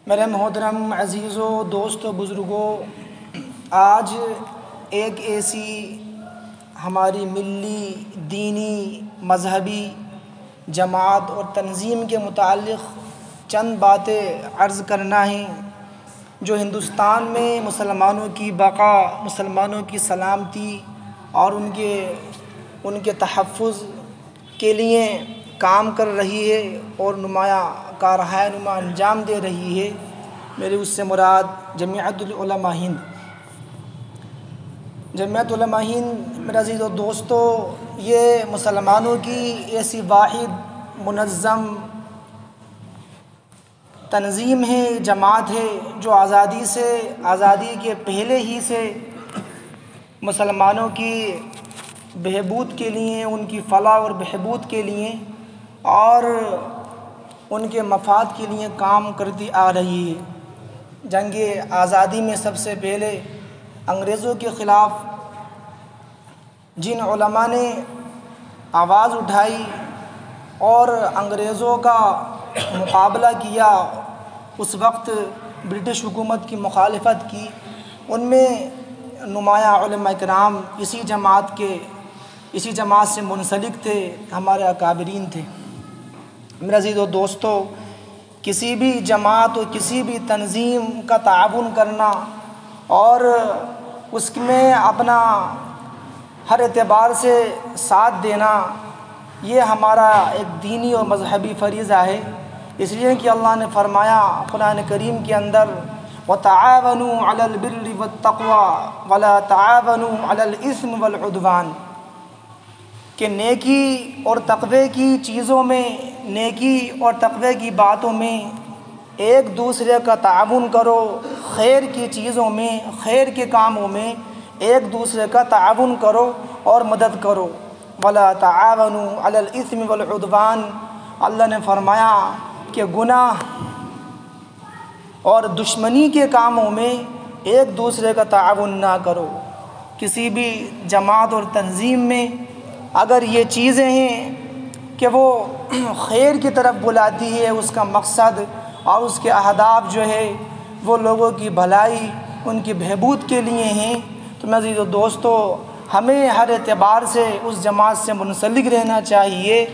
میرے محترم عزیزوں، دوستوں، بزرگوں، آج ایک ایسی ہماری ملی، دینی، مذہبی جماعت اور تنظیم کے متعلق چند باتیں عرض کرنا ہیں جو ہندوستان میں مسلمانوں کی بقا، مسلمانوں کی سلامتی اور ان کے تحفظ کے لیے کام کر رہی ہے اور نمایاں کارہائے نما انجام دے رہی ہے۔ میری اس سے مراد جمعیت العلماء ہند۔ جمعیت علماء ہند میرے عزیزو دوستو، یہ مسلمانوں کی ایسی واحد منظم تنظیم ہے، جماعت ہے جو آزادی کے پہلے ہی سے مسلمانوں کی بہبود کے لیے، ان کی فلاح اور بہبود کے لیے اور ان کے مفاد کے لیے کام کرتی آ رہی ہے۔ جنگ آزادی میں سب سے پہلے انگریزوں کے خلاف جن علماء نے آواز اٹھائی اور انگریزوں کا مقابلہ کیا، اس وقت برٹش حکومت کی مخالفت کی، ان میں نمایاں علماء کرام اسی جماعت سے منسلک تھے، ہمارے اکابرین تھے۔ میرے عزیزو دوستو، کسی بھی جماعت اور کسی بھی تنظیم کا تعاون کرنا اور اس میں اپنا ہر اعتبار سے ساتھ دینا، یہ ہمارا ایک دینی اور مذہبی فریضہ ہے۔ اس لیے کہ اللہ نے فرمایا قرآن کریم کے اندر وَتَعَاوَنُوا عَلَى الْبِرِّ وَالتَّقْوَى وَلَا تَعَاوَنُوا عَلَى الْإِثْمِ وَالْعُدْوَانِ، کہ نیکی اور تقوی کی چیزوں میں، نیکی اور تقوی کی باتوں میں ایک دوسرے کا تعاون کرو، خیر کی چیزوں میں، خیر کے کاموں میں ایک دوسرے کا تعاون کرو اور مدد کرو۔ وَلَا تَعَاوَنُوا عَلَى الْإِثْمِ وَالْعُدْوَانِ، اللہ نے فرمایا کہ گناہ اور دشمنی کے کاموں میں ایک دوسرے کا تعاون نہ کرو۔ کسی بھی جماعت اور تنظیم میں اگر یہ چیزیں ہیں کہ وہ خیر کی طرف بلاتی ہے، اس کا مقصد اور اس کے اہداف جو ہے وہ لوگوں کی بھلائی، ان کی بہبود کے لیے ہیں، تو میرے عزیزو دوستو، ہمیں ہر اعتبار سے اس جماعت سے منسلک رہنا چاہیے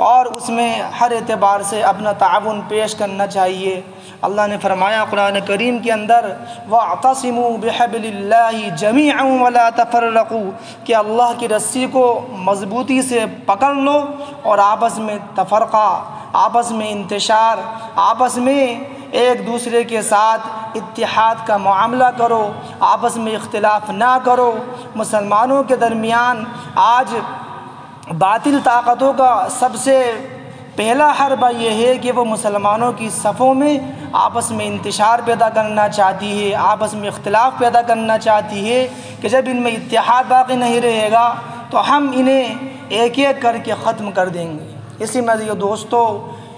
اور اس میں ہر اعتبار سے اپنا تعاون پیش کرنا چاہیے۔ اللہ نے فرمایا قرآن کریم کے اندر وَاعْتَصِمُوا بِحَبْلِ اللَّهِ جَمِيعًا وَلَا تَفَرَّقُوا، کہ اللہ کی رسی کو مضبوطی سے پکڑ لو اور آپس میں تفرقہ، آپس میں انتشار، آپس میں ایک دوسرے کے ساتھ اتحاد کا معاملہ کرو، آپس میں اختلاف نہ کرو۔ مسلمانوں کے درمیان آج باطل طاقتوں کا سب سے پہلا حربہ یہ ہے کہ وہ مسلمانوں کی صفوں میں آپس میں انتشار پیدا کرنا چاہتی ہے، آپس میں اختلاف پیدا کرنا چاہتی ہے، کہ جب ان میں اتحاد باقی نہیں رہے گا تو ہم انہیں ایک ایک کر کے ختم کر دیں گے۔ اسی میں دوستو،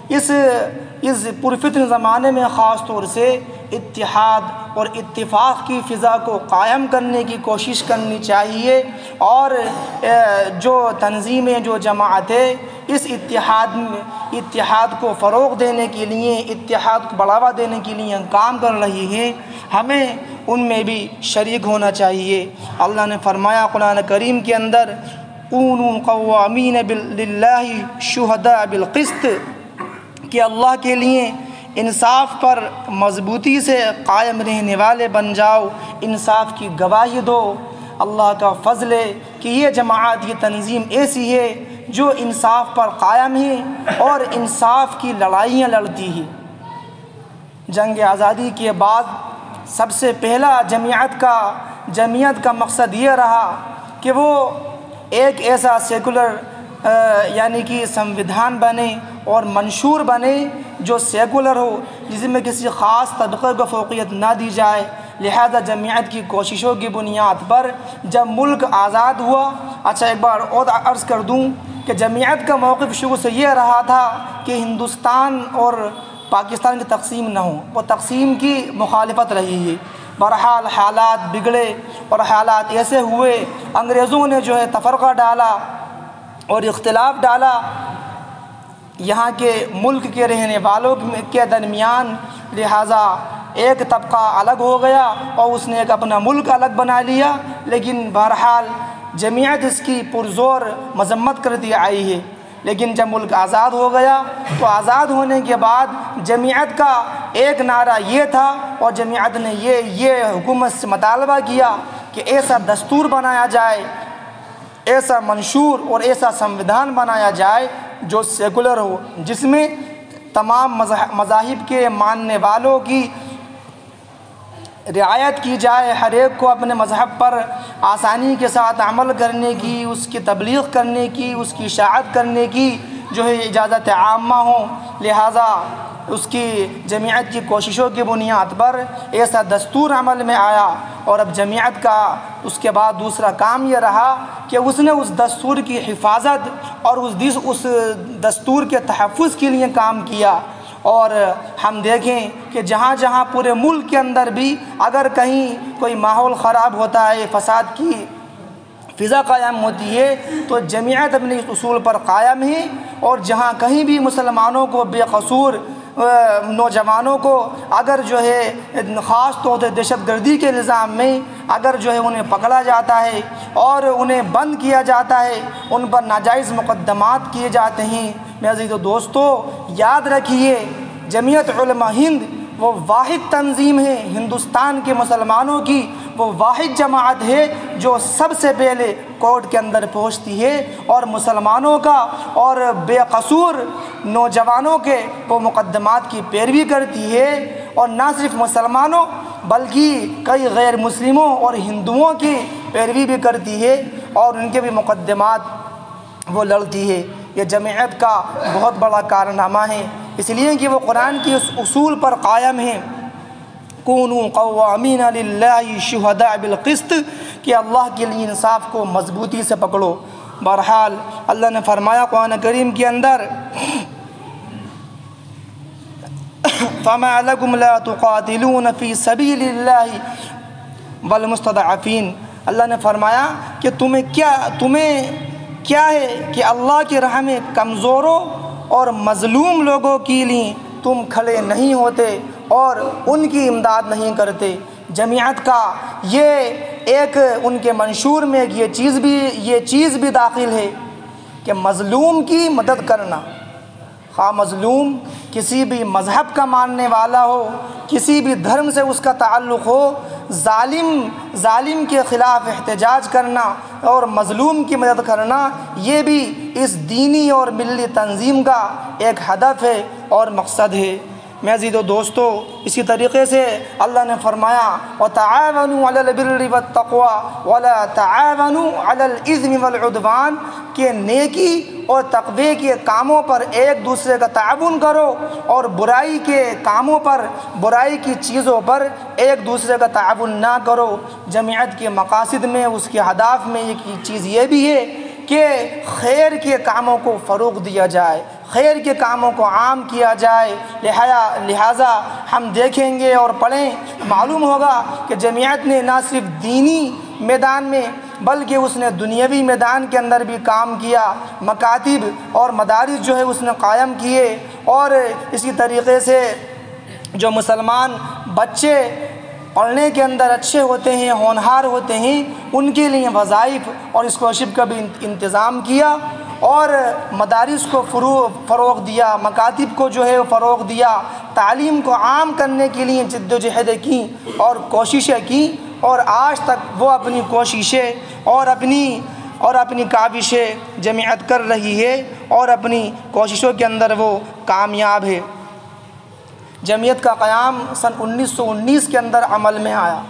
اس پرفتن زمانے میں خاص طور سے اتحاد اور اتفاق کی فضا کو قائم کرنے کی کوشش کرنی چاہیے، اور جو تنظیمیں، جو جماعتیں اس اتحاد کو فروغ دینے کے لیے، اتحاد کو بڑھاوا دینے کے لیے کام کر رہی ہیں، ہمیں ان میں بھی شریک ہونا چاہیے۔ اللہ نے فرمایا قرآن کریم کے اندر كُونُوا قَوَّامِينَ لِلَّهِ شُهَدَاءَ بِالْقِسْطِ، کہ اللہ کے لیے انصاف پر مضبوطی سے قائم رہنے والے بن جاؤ، انصاف کی گواہی دو۔ اللہ کا فضل ہے کہ یہ جماعت، یہ تنظیم ایسی ہے جو انصاف پر قائم ہے اور انصاف کی لڑائیاں لڑتی ہے۔ جنگ آزادی کے بعد سب سے پہلا جمعیت کا مقصد یہ رہا کہ وہ ایک ایسا سیکولر یعنی کہ سمویدھان بنے اور منشور بنے جو سیکولر ہو، جس میں کسی خاص طبقے کو فوقیت نہ دی جائے۔ لہذا جمعیت کی کوششوں کی بنیاد پر جب ملک آزاد ہوا، ایک بار اور عرض کر دوں کہ جمعیت کا موقف شروع سے یہ رہا تھا کہ ہندوستان اور پاکستان کی تقسیم نہ ہو، وہ تقسیم کی مخالفت رہی ہے۔ بہرحال حالات بگڑے اور حالات ایسے ہوئے، انگریزوں نے جو ہے تفرقہ ڈالا اور اختلاف ڈالا، یہاں کے ملک کے رہنے والوں کے درمیان لہٰذا ایک طبقہ الگ ہو گیا اور اس نے ایک اپنا ملک الگ بنا لیا، لیکن بہرحال جمعیت اس کی پرزور مذمت کرتی آئی ہے۔ لیکن جب ملک آزاد ہو گیا تو آزاد ہونے کے بعد جمعیت کا ایک نعرہ یہ تھا، اور جمعیت نے یہ حکومت سے مطالبہ کیا کہ ایسا دستور بنایا جائے، ایسا منشور اور ایسا سمویدھان بنایا جائے جو سیکولر ہو، جس میں تمام مذاہب کے ماننے والوں کی رعایت کی جائے، ہر ایک کو اپنے مذہب پر آسانی کے ساتھ عمل کرنے کی، اس کی تبلیغ کرنے کی، اس کی اشاعت کرنے کی جو ہے اجازت عامہ ہو۔ لہٰذا اس کی جمعیت کی کوششوں کی بنیاد پر ایسا دستور عمل میں آیا، اور اب جمعیت کا اس کے بعد دوسرا کام یہ رہا کہ اس نے اس دستور کی حفاظت اور اس دستور کے تحفظ کے لیے کام کیا۔ اور ہم دیکھیں کہ جہاں جہاں پورے ملک کے اندر بھی اگر کہیں کوئی ماحول خراب ہوتا ہے، فساد کی فضا قائم ہوتی ہے، تو جمعیت اپنے اس اصول پر قائم ہے، اور جہاں کہیں بھی مسلمانوں کو بے قصور نوجوانوں کو اگر جو ہے خاص طور سے دہشت گردی کے الزام میں اگر جو ہے انہیں پکڑا جاتا ہے اور انہیں بند کیا جاتا ہے، ان پر ناجائز مقدمات کیے جاتے ہیں، میرے عزیز و دوستو یاد رکھیے جمعیت علماء ہند وہ واحد تنظیم ہے، ہندوستان کے مسلمانوں کی وہ واحد جماعت ہے جو سب سے پہلے کورٹ کے اندر پہنچتی ہے اور مسلمانوں کا اور بے قصور نوجوانوں کے وہ مقدمات کی پیروی کرتی ہے، اور نہ صرف مسلمانوں بلکہ کئی غیر مسلموں اور ہندوؤں کی پیروی بھی کرتی ہے، اور ان کے بھی مقدمات وہ لڑتی ہے۔ یہ جمعیت کا بہت بڑا کارنامہ ہے، اس لیے کہ وہ قرآن کی اس اصول پر قائم ہیں، کونوا قوامین للہ شہداء بالقسط، کہ اللہ کے لیے انصاف کو مضبوطی سے پکڑو۔ بہرحال اللہ نے فرمایا قرآن کریم کے اندر فَمَا لَكُمْ لَا تُقَاتِلُونَ فِي سَبِيلِ اللَّهِ وَالْمُسْتَضْعَفِينَ، اللہ نے فرمایا کہ تمہیں کیا ہے کہ اللہ کی راہ میں کمزوروں اور مظلوم لوگوں کے لیے تم کھڑے نہیں ہوتے اور ان کی امداد نہیں کرتے۔ جمعیت کا یہ ایک ان کے منشور میں یہ چیز بھی داخل ہے کہ مظلوم کی مدد کرنا، خواہ مظلوم کسی بھی مذہب کا ماننے والا ہو، کسی بھی دھرم سے اس کا تعلق ہو، ظالم کے خلاف احتجاج کرنا اور مظلوم کی مدد کرنا، یہ بھی اس دینی اور ملی تنظیم کا ایک ہدف ہے اور مقصد ہے۔ میرے عزیز و دوستو اسی طریقے سے اللہ نے فرمایا وَتَعَاوَنُوا عَلَى الْبِرِّ وَالتَّقْوَى وَلَا تَعَاوَنُوا عَلَى الْإِثْمِ وَالْعُدْوَانِ، کہ نیکی اور تقوی کے کاموں پر ایک دوسرے کا تعاون کرو اور برائی کے کاموں پر، برائی کی چیزوں پر ایک دوسرے کا تعاون نہ کرو۔ جمعیت کے مقاصد میں، اس کے اہداف میں ایک چیز یہ بھی ہے کہ خیر کے کاموں کو فروغ دیا جائے، خیر کے کاموں کو عام کیا جائے۔ لہٰذا ہم دیکھیں گے اور پڑھیں، معلوم ہوگا کہ جمعیت نے نہ صرف دینی میدان میں بلکہ اس نے دنیاوی میدان کے اندر بھی کام کیا، مکاتب اور مدارس جو ہے اس نے قائم کیے، اور اسی طریقے سے جو مسلمان بچے پڑھنے کے اندر اچھے ہوتے ہیں، ہونہار ہوتے ہیں، ان کے لیے وظائف اور اسکالرشپ کا بھی انتظام کیا، اور مدارس کو فروغ دیا، مکاتب کو جو ہے فروغ دیا، تعلیم کو عام کرنے کے لیے جد و جہد کی اور کوششیں کی، اور آج تک وہ اپنی کوششیں اور اپنی کاوشیں جمعیت کر رہی ہے اور اپنی کوششوں کے اندر وہ کامیاب ہے۔ جمعیت کا قیام سن 1919 کے اندر عمل میں آیا،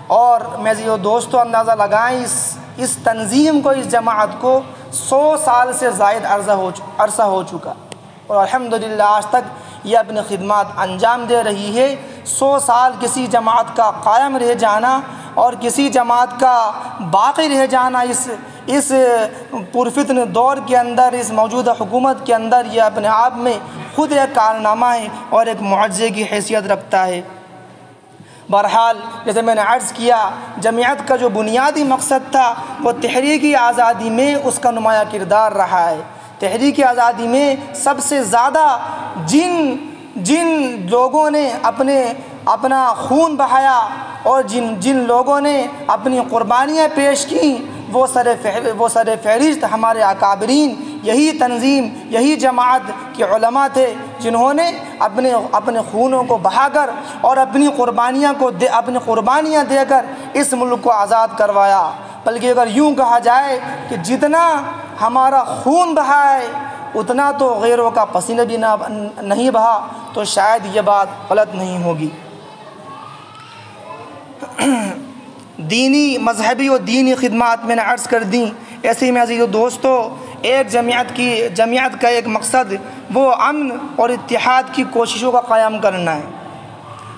اور میرے دوستو اندازہ لگائیں اس تنظیم کو، اس جماعت کو 100 سال سے زائد عرصہ ہو چکا، اور الحمدللہ آج تک یہ اپنی خدمات انجام دے رہی ہے۔ 100 سال کسی جماعت کا قائم رہ جانا اور کسی جماعت کا باقی رہ جانا اس پرفتن دور کے اندر، اس موجودہ حکومت کے اندر، یہ اپنے آپ میں خود ایک کارنامہ ہے اور ایک معجزے کی حیثیت رکھتا ہے۔ بہرحال جیسے میں نے عرض کیا، جمعیت کا جو بنیادی مقصد تھا وہ تحریکی آزادی میں اس کا نمایاں کردار رہا ہے۔ تحریکی آزادی میں سب سے زیادہ جن جن لوگوں نے اپنا خون بہایا اور جن لوگوں نے اپنی قربانیاں پیش کیں وہ سر فہرست ہمارے اکابرین یہی تنظیم یہی جماعت کے علماء تھے جنہوں نے اپنے خونوں کو بہا کر اور اپنی قربانیاں دے کر اس ملک کو آزاد کروایا۔ بلکہ اگر یوں کہا جائے کہ جتنا ہمارا خون بہا ہے اتنا تو غیروں کا پسینہ بھی نہیں بہا، تو شاید یہ بات غلط نہیں ہوگی۔ دینی مذہبی و دینی خدمات میں نے عرض کر دیں۔ ایسے ہی میں عزیز و دوستو ایک جمعیت کا ایک مقصد وہ امن اور اتحاد کی کوششوں کا قیام کرنا ہے۔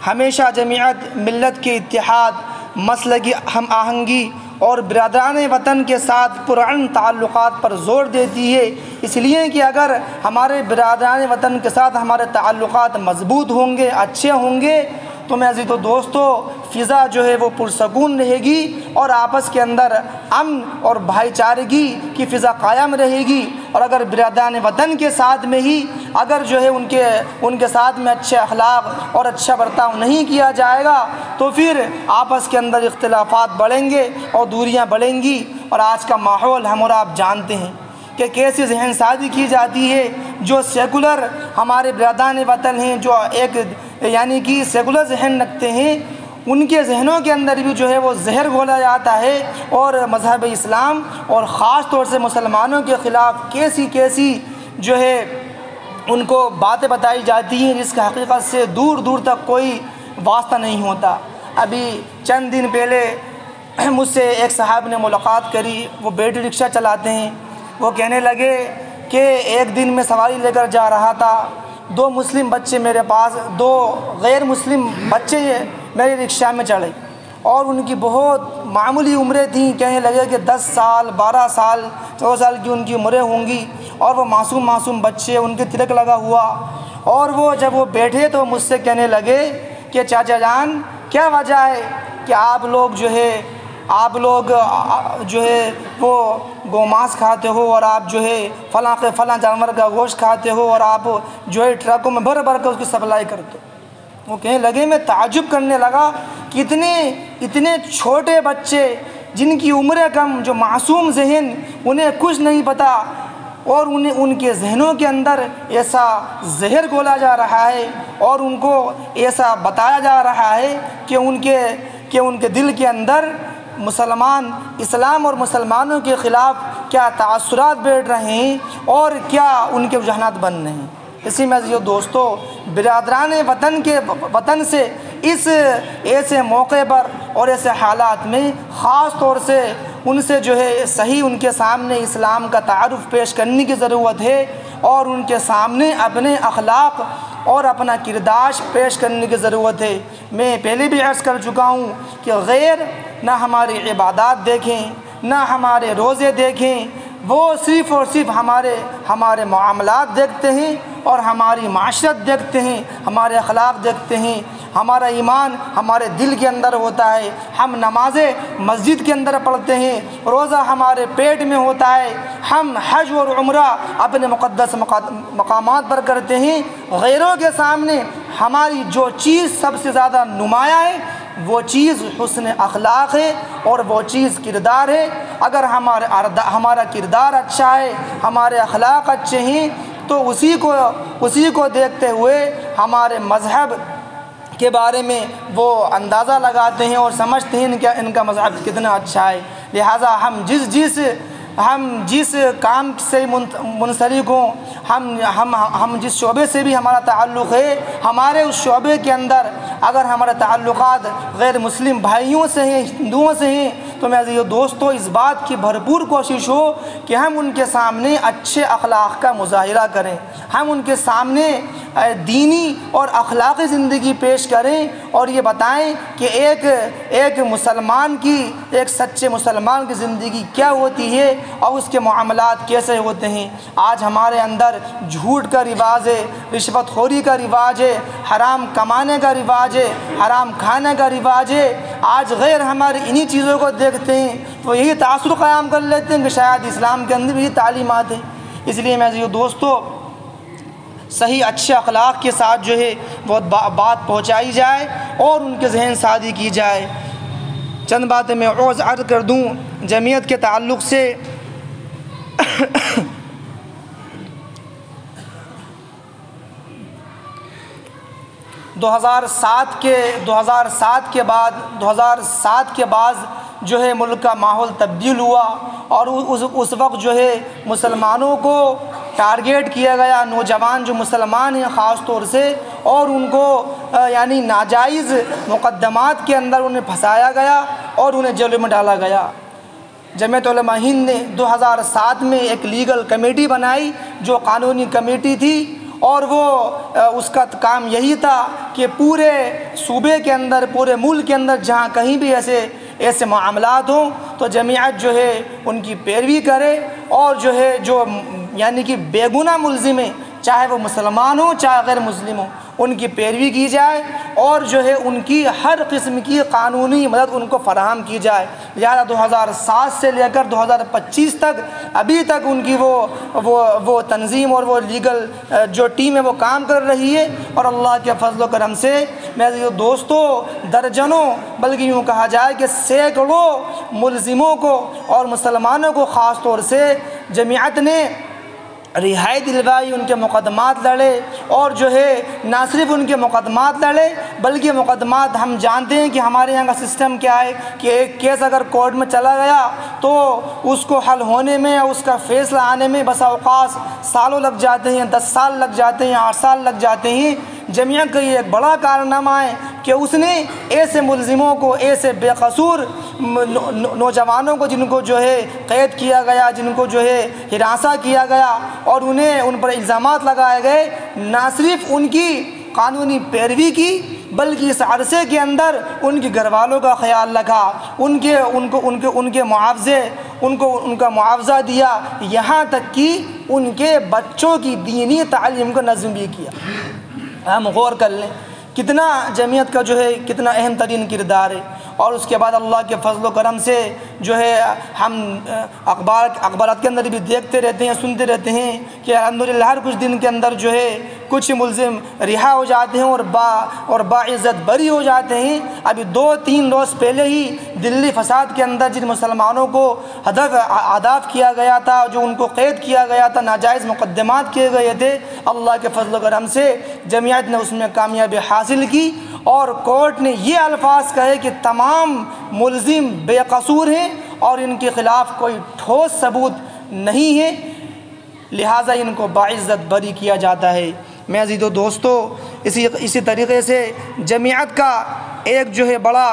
ہمیشہ جمعیت ملت کے اتحاد، مسلکی ہم آہنگی اور برادران وطن کے ساتھ پرامن تعلقات پر زور دیتی ہے، اس لیے کہ اگر ہمارے برادران وطن کے ساتھ ہمارے تعلقات مضبوط ہوں گے، اچھے ہوں گے، تو میں عزیز و دوستو فضا جو ہے وہ پرسکون رہے گی اور آپس کے اندر امن اور بھائی چارگی کی فضا قائم رہے گی۔ اور اگر برادران وطن کے ساتھ میں ہی اگر جو ہے ان کے ساتھ میں اچھے اخلاق اور اچھا برتاؤ نہیں کیا جائے گا تو پھر آپس کے اندر اختلافات بڑھیں گے اور دوریاں بڑھیں گی۔ اور آج کا ماحول ہم اور آپ جانتے ہیں کہ کیسی ذہن سازی کی جاتی ہے۔ جو سیکولر ہمارے برادران وطن ہیں، جو ایک یعنی کہ سیکولر ذہن رکھتے ہیں، ان کے ذہنوں کے اندر بھی جو ہے وہ زہر گھولا جاتا ہے اور مذہب اسلام اور خاص طور سے مسلمانوں کے خلاف کیسی جو ہے ان کو باتیں بتائی جاتی ہیں جس کا حقیقت سے دور دور تک کوئی واسطہ نہیں ہوتا۔ ابھی چند دن پہلے مجھ سے ایک صاحب نے ملاقات کری، وہ بیٹری رکشہ چلاتے ہیں۔ وہ کہنے لگے کہ ایک دن میں سواری لے کر جا رہا تھا، 2 مسلم بچے میرے پاس، 2 غیر مسلم بچے میرے رکشہ میں چڑھے اور ان کی بہت معمولی عمریں تھیں، کہنے لگے کہ 10 سال 12 سال 14 سال کی ان کی عمریں ہوں گی اور وہ معصوم بچے، ان کے تلک لگا ہوا۔ اور جب وہ بیٹھے تو مجھ سے کہنے لگے کہ چاچا جان کیا وجہ ہے کہ آپ لوگ جو ہے وہ گوماس کھاتے ہو اور آپ جو ہے فلاں جانور کا گوشت کھاتے ہو اور آپ جو ہے ٹرکوں میں بھر کر اس کی سپلائی کرتے ہو۔ وہ کہنے لگے، میں تعجب کرنے لگا کہ اتنے چھوٹے بچے جن کی عمریں کم، جو معصوم ذہن، انہیں کچھ نہیں پتہ اور ان کے ذہنوں کے اندر ایسا زہر گھولا جا رہا ہے اور ان کو ایسا بتایا جا رہا ہے کہ ان کے دل کے اندر اسلام اور مسلمانوں کے خلاف کیا تاثرات بیٹھ رہے ہیں اور کیا ان کے رجحانات بن رہے ہیں۔ اسی میں عزیزو دوستو برادران وطن سے اس ایسے موقع پر اور ایسے حالات میں خاص طور سے ان سے جو ہے صحیح ان کے سامنے اسلام کا تعارف پیش کرنے کی ضرورت ہے اور ان کے سامنے اپنے اخلاق اور اپنا کردار پیش کرنے کی ضرورت ہے۔ میں پہلے بھی عرض کر چکا ہوں کہ غیر نہ ہماری عبادات دیکھیں، نہ ہمارے روزے دیکھیں، وہ صرف اور صرف ہمارے معاملات دیکھتے ہیں اور ہماری معاشرت دیکھتے ہیں، ہمارے اخلاق دیکھتے ہیں۔ ہمارا ایمان ہمارے دل کے اندر ہوتا ہے، ہم نمازیں مسجد کے اندر پڑھتے ہیں، روزہ ہمارے پیٹ میں ہوتا ہے، ہم حج اور عمرہ اپنے مقدس مقامات پر کرتے ہیں۔ غیروں کے سامنے ہماری جو چیز سب سے زیادہ نمایاں ہے وہ چیز حسن اخلاق ہے اور وہ چیز کردار ہے۔ اگر ہمارا کردار اچھا ہے، ہمارے اخلاق اچھے ہیں تو اسی کو دیکھتے ہوئے ہمارے مذہب کے بارے میں وہ اندازہ لگاتے ہیں اور سمجھتے ہیں کہ ان کا مذہب کتنا اچھا ہے۔ لہٰذا ہم جس کام سے منسلک ہوں، ہم جس شعبے سے بھی ہمارا تعلق ہے، ہمارے اس شعبے کے اندر اگر ہمارے تعلقات غیر مسلم بھائیوں سے ہیں، ہندوؤں سے ہیں، تو میں عزیزو دوستو اس بات کی بھرپور کوشش ہو کہ ہم ان کے سامنے اچھے اخلاق کا مظاہرہ کریں، ہم ان کے سامنے دینی اور اخلاقی زندگی پیش کریں اور یہ بتائیں کہ ایک مسلمان کی، ایک سچے مسلمان کی زندگی کیا ہوتی ہے اور اس کے معاملات کیسے ہوتے ہیں۔ آج ہمارے اندر جھوٹ کا رواج ہے، رشوت خوری کا رواج ہے، حرام کمانے کا رواج ہے، حرام کھانے کا رواج ہے۔ آج غیر ہمارے انہی چیزوں کو دیکھتے ہیں تو یہی تاثر قیام کر لیتے ہیں کہ شاید اسلام کے اندر بھی تعلیمات ہیں۔ اس لیے میں عزیزو دوستو صحیح اچھے اخلاق کے ساتھ جو ہے وہ بات پہنچائی جائے اور ان کے ذہن سازی کی جائے۔ چند باتیں میں عرض کر دوں جمعیت کے تعلق سے۔ 2007 کے بعد جو ہے ملک کا ماحول تبدیل ہوا اور اس وقت جو ہے مسلمانوں کو ٹارگیٹ کیا گیا، نوجوان جو مسلمان ہیں خاص طور سے، اور ان کو یعنی ناجائز مقدمات کے اندر انہیں پھنسایا گیا اور انہیں جیل میں ڈالا گیا۔ جمعیت علماء ہند نے 2007 میں ایک لیگل کمیٹی بنائی جو قانونی کمیٹی تھی، اور وہ اس کا کام یہی تھا کہ پورے صوبے کے اندر، پورے ملک کے اندر جہاں کہیں بھی ایسے معاملات ہوں تو جمعیت جو ہے ان کی پیروی کرے، اور جو ہے جو یعنی کہ بے گناہ ملزم ہیں، چاہے وہ مسلمان ہوں چاہے غیر مسلم ہوں، ان کی پیروی کی جائے اور جو ہے ان کی ہر قسم کی قانونی مدد ان کو فراہم کی جائے۔ لہٰذا 2007 سے لے کر 2025 تک ابھی تک ان کی وہ تنظیم اور وہ لیگل جو ٹیم ہے وہ کام کر رہی ہے، اور اللہ کے فضل و کرم سے میرے دوستوں درجنوں بلکہ یوں کہا جائے کہ سینکڑوں ملزموں کو اور مسلمانوں کو خاص طور سے جمعیت نے رہائی دلوائی، ان کے مقدمات لڑے، اور جو ہے نہ صرف ان کے مقدمات لڑے بلکہ مقدمات ہم جانتے ہیں کہ ہمارے یہاں کا سسٹم کیا ہے کہ ایک کیس اگر کورٹ میں چلا گیا تو اس کو حل ہونے میں، اس کا فیصلہ آنے میں بسا اوقات سالوں لگ جاتے ہیں، 10 سال لگ جاتے ہیں، 8 سال لگ جاتے ہیں۔ جمعیت کا یہ ایک بڑا کارنامہ ہے کہ اس نے ایسے ملزموں کو، ایسے بے قصور نوجوانوں کو جن کو جو ہے قید کیا گیا، جن کو جو ہے ہراساں کیا گیا اور ان پر الزامات لگائے گئے، نہ صرف ان کی قانونی پیروی کی بلکہ اس عرصے کے اندر ان کے گھر والوں کا خیال رکھا، ان کا معاوضہ دیا، یہاں تک کہ ان کے بچوں کی دینی تعلیم کو نظم بھی کیا۔ ہم غور کر لیں کتنا جمعیت کا جو ہے کتنا اہم ترین کردار ہے۔ اور اس کے بعد اللہ کے فضل و کرم سے جو ہے ہم اخبارات کے اندر بھی دیکھتے رہتے ہیں، سنتے رہتے ہیں کہ الحمدللہ ہر کچھ دن کے اندر جو ہے کچھ ملزم رہا ہو جاتے ہیں اور باعزت بری ہو جاتے ہیں۔ ابھی 2-3 روز پہلے ہی دلی فساد کے اندر جن مسلمانوں کو ہدف کیا گیا تھا، جو ان کو قید کیا گیا تھا، ناجائز مقدمات کیے گئے تھے، اللہ کے فضل و کرم سے جمعیت نے اس میں کامیابی حاصل کی، اور کورٹ نے یہ الفاظ کہے کہ تمام ملزم بے قصور ہیں اور ان کے خلاف کوئی ٹھوس ثبوت نہیں ہے، لہٰذا ان کو باعزت بری کیا جاتا ہے۔ میں عزیز و دوستو اسی طریقے سے جمعیت کا ایک جو ہے بڑا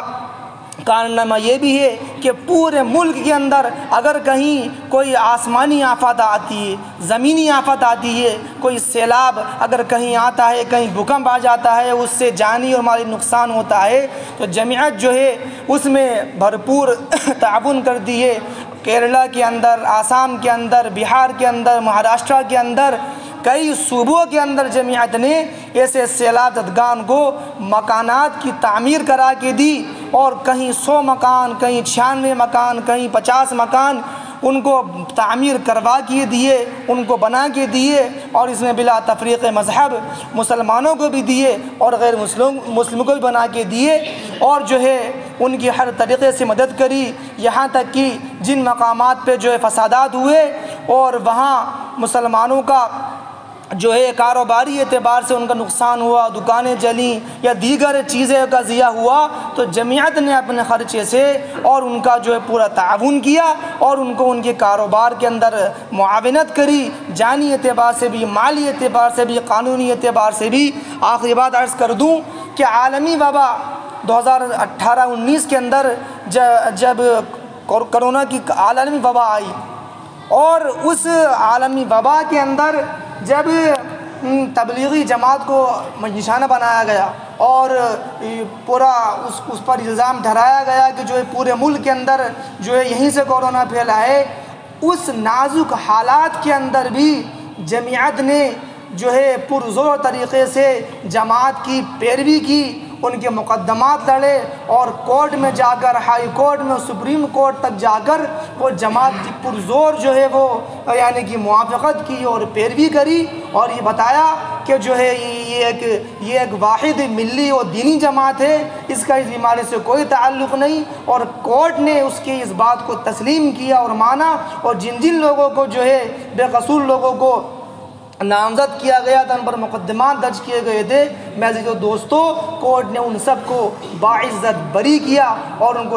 کارنامہ یہ بھی ہے کہ پورے ملک کے اندر اگر کہیں کوئی آسمانی آفت آتی ہے، زمینی آفت آتی ہے، کوئی سیلاب اگر کہیں آتا ہے، کہیں بھوکمپ آ جاتا ہے، اس سے جانی اور مالی نقصان ہوتا ہے تو جمعیت جو ہے اس میں بھرپور تعاون کرتی ہے۔ کیرلا کے اندر، آسام کے اندر، بہار کے اندر، مہاراشٹر کے اندر، کئی صوبوں کے اندر جمعیت نے ایسے سیلاب زدگان کو مکانات کی تعمیر کرا کے دی، اور کہیں 100 مکان، کہیں 96 مکان، کہیں 50 مکان ان کو تعمیر کروا کے دیے، ان کو بنا کے دیے، اور اس میں بلا تفریق مذہب مسلمانوں کو بھی دیے اور غیر مسلموں کو بھی بنا کے دیے، اور جو ہے ان کی ہر طریقے سے مدد کری، یہاں تک کہ جن مقامات پہ جو ہے فسادات ہوئے اور وہاں مسلمانوں کا جو ہے کاروباری اعتبار سے ان کا نقصان ہوا، دکانیں جلیں یا دیگر چیزیں کا ضیاع ہوا، تو جمعیت نے اپنے خرچے سے اور ان کا جو ہے پورا تعاون کیا اور ان کو ان کے کاروبار کے اندر معاونت کری، جانی اعتبار سے بھی، مالی اعتبار سے بھی، قانونی اعتبار سے بھی۔ آخری بات عرض کر دوں کہ عالمی وبا 2018-19 کے اندر جب کرونا کی عالمی وبا آئی، اور اس عالمی وبا کے اندر جب تبلیغی جماعت کو نشانہ بنایا گیا اور پورا اس پر الزام ٹھہرایا گیا کہ جو ہے پورے ملک کے اندر جو ہے یہیں سے کورونا پھیلا ہے، اس نازک حالات کے اندر بھی جمعیت نے جو ہے پرزور طریقے سے جماعت کی پیروی کی، ان کے مقدمات لڑے، اور کورٹ میں جا کر، ہائی کورٹ میں، سپریم کورٹ تک جا کر وہ جماعت کی پرزور جو ہے وہ یعنی کہ موافقت کی اور پیروی کری، اور یہ بتایا کہ جو ہے یہ ایک واحد ملی اور دینی جماعت ہے، اس کا اس بیماری سے کوئی تعلق نہیں، اور کورٹ نے اس کی اس بات کو تسلیم کیا اور مانا، اور جن جن لوگوں کو جو ہے بے قصور لوگوں کو نامزد کیا گیا تھا، ان پر مقدمات درج کیے گئے تھے، میں عزیزو دوستو کورٹ نے ان سب کو باعزت بری کیا اور ان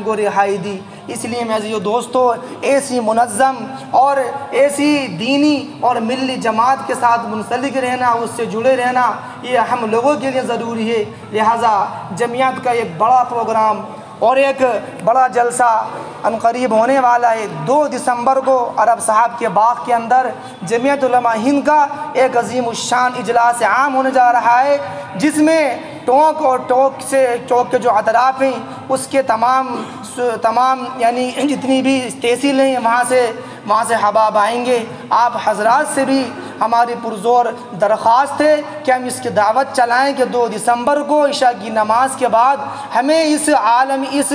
کو رہائی دی۔ اس لیے میں عزیزو دوستو ایسی منظم اور ایسی دینی اور ملی جماعت کے ساتھ منسلک رہنا، اس سے جڑے رہنا، یہ ہم لوگوں کے لیے ضروری ہے۔ لہٰذا جمعیت کا ایک بڑا پروگرام اور ایک بڑا جلسہ عنقریب ہونے والا ہے۔ 2 دسمبر کو عرب صاحب کے باغ کے اندر جمعیت علماء ہند کا ایک عظیم الشان اجلاس عام ہونے جا رہا ہے، جس میں ٹوک اور چوک کے جو اطراف ہیں اس کے تمام یعنی جتنی بھی تحصیلیں ہیں وہاں سے حباب آئیں گے۔ آپ حضرات سے بھی ہماری پرزور درخواست ہے کہ ہم اس کی دعوت چلائیں کہ 2 دسمبر کو عشاء کی نماز کے بعد ہمیں اس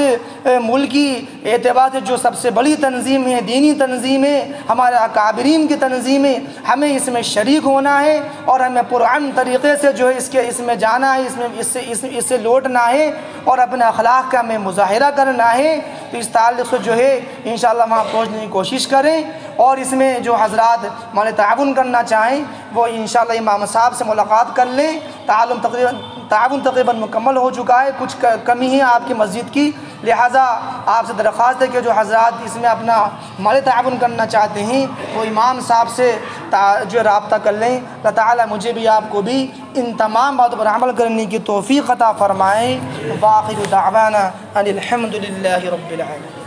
ملکی اعتبار سے جو سب سے بڑی تنظیم ہے، دینی تنظیم ہے، ہمارے اکابرین کی تنظیم ہے، ہمیں اس میں شریک ہونا ہے اور ہمیں پرامن طریقے سے جو ہے اس میں جانا ہے، اس سے لوٹنا ہے اور اپنے اخلاق کا ہمیں مظاہرہ کرنا ہے۔ تو اس تعلق سے جو ہے انشاءاللہ وہاں پہنچنے کی کوشش کریں، اور اس میں جو حضرات ہمارے تعاون کرنا چاہیں وہ انشاءاللہ امام صاحب سے ملاقات کر لیں۔ تعاون تقریباً مکمل ہو چکا ہے، کچھ کمی ہے آپ کی مسجد کی، لہٰذا آپ سے درخواست ہے کہ جو حضرات اس میں اپنا ہمارے تعاون کرنا چاہتے ہیں وہ امام صاحب سے جو رابطہ کر لیں۔ اللہ تعالیٰ مجھے بھی آپ کو بھی ان تمام باتوں پر عمل کرنے کی توفیق عطا فرمائیں۔ وآخر دعوانا ان الحمد للہ رب العالمین۔